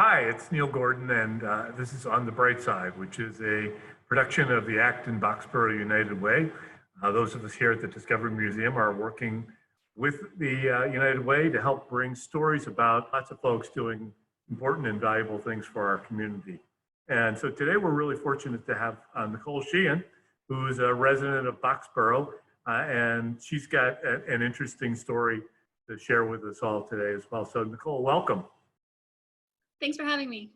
Hi, it's Neil Gordon, and this is On the Bright Side, which is a production of the Acton Boxborough United Way. Those of us here at the Discovery Museum are working with the United Way to help bring stories about lots of folks doing important and valuable things for our community. And so today we're really fortunate to have Nicole Sheehan, who's a resident of Boxborough, and she's got an interesting story to share with us all today as well. So Nicole, welcome. Thanks for having me.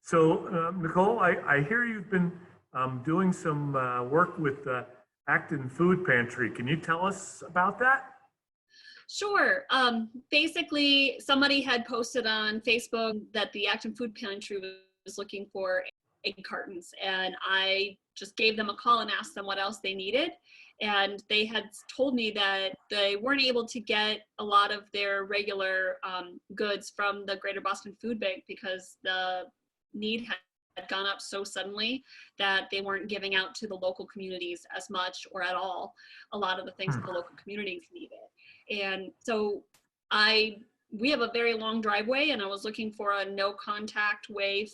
So, Nicole, I hear you've been doing some work with the Acton Food Pantry. Can you tell us about that? Sure. Basically, somebody had posted on Facebook that the Acton Food Pantry was looking for egg cartons, and I just gave them a call and asked them what else they needed. And they had told me that they weren't able to get a lot of their regular goods from the Greater Boston Food Bank because the need had gone up so suddenly that they weren't giving out to the local communities as much or at all a lot of the things that the local communities needed. And so we have a very long driveway, and I was looking for a no contact way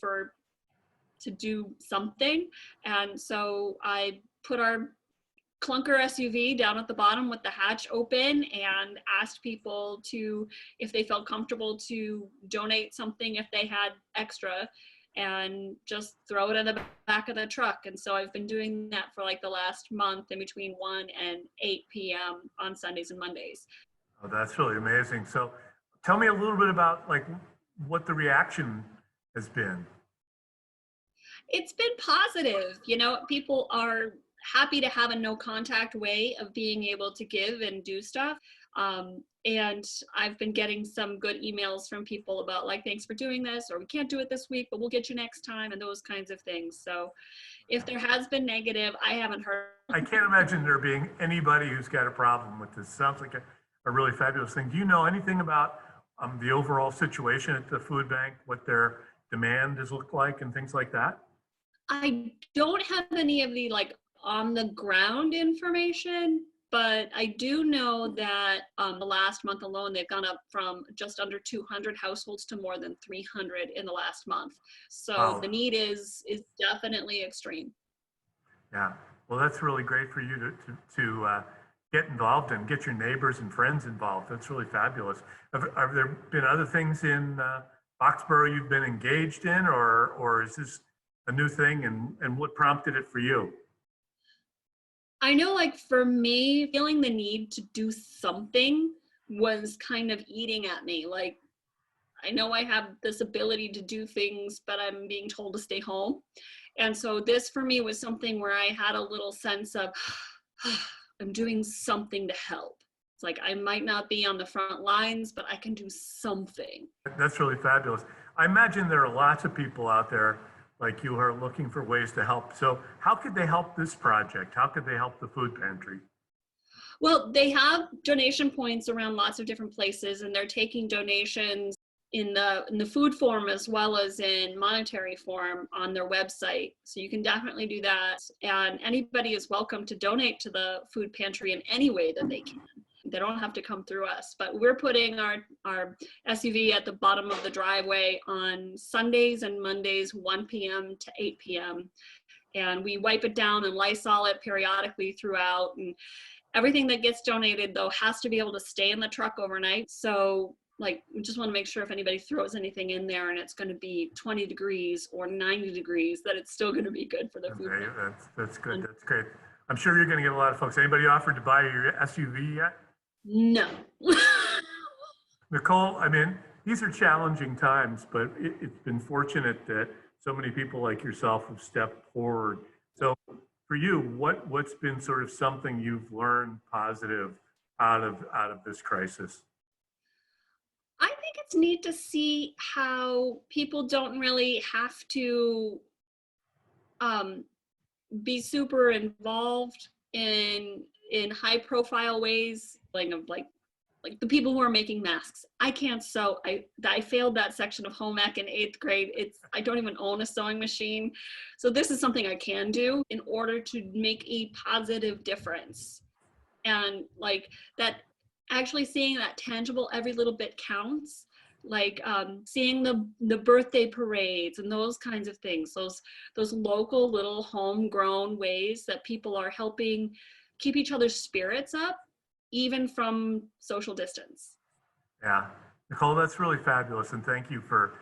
to do something. And so I put our clunker SUV down at the bottom with the hatch open and asked people if they felt comfortable to donate something if they had extra, and just throw it in the back of the truck. And so I've been doing that for like the last month in between 1 and 8 p.m. on Sundays and Mondays. Oh, that's really amazing. So tell me a little bit about what the reaction has been. It's been positive. People are happy to have a no contact way of being able to give and do stuff. And I've been getting some good emails from people about thanks for doing this, or we can't do it this week, but we'll get you next time, and those kinds of things. So if there has been negative, I haven't heard. I can't imagine there being anybody who's got a problem with this. Sounds like a really fabulous thing. Do you know anything about the overall situation at the food bank, what their demand has looked like and things like that? I don't have any of the on the ground information, but I do know that the last month alone, they've gone up from just under 200 households to more than 300 in the last month. So wow. The need is definitely extreme. Yeah, well, that's really great for you to get involved and get your neighbors and friends involved. That's really fabulous. Have there been other things in Boxborough you've been engaged in, or is this a new thing, and what prompted it for you? I know for me, feeling the need to do something was kind of eating at me. I know I have this ability to do things, but I'm being told to stay home. And so this for me was something where I had a little sense of, I'm doing something to help. It's I might not be on the front lines, but I can do something. That's really fabulous. I imagine there are lots of people out there like you are looking for ways to help. So how could they help this project? How could they help the food pantry? Well, they have donation points around lots of different places, and they're taking donations in the food form as well as in monetary form on their website. So you can definitely do that. And anybody is welcome to donate to the food pantry in any way that they can. They don't have to come through us, but we're putting our SUV at the bottom of the driveway on Sundays and Mondays, 1 p.m. to 8 p.m. And we wipe it down and Lysol it periodically throughout. And everything that gets donated, though, has to be able to stay in the truck overnight. So we just want to make sure if anybody throws anything in there and it's going to be 20 degrees or 90 degrees, that it's still going to be good for the food. Okay, that's good. That's great. I'm sure you're going to get a lot of folks. Anybody offered to buy your SUV yet? No. Nicole, I mean, these are challenging times, but it's been fortunate that so many people like yourself have stepped forward. So for you, what's been sort of something you've learned positive out of this crisis? I think it's neat to see how people don't really have to be super involved in high profile ways, like the people who are making masks. I can't sew. I failed that section of home ec in 8th grade. I don't even own a sewing machine. So this is something I can do in order to make a positive difference. And that actually seeing that tangible, every little bit counts like seeing the birthday parades and those kinds of things, those local little homegrown ways that people are helping keep each other's spirits up, even from social distance. Yeah. Nicole, that's really fabulous. And thank you for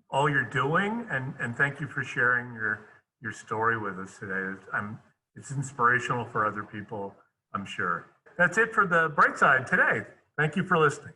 all you're doing. And thank you for sharing your story with us today. It's inspirational for other people, I'm sure. That's it for the Bright Side today. Thank you for listening.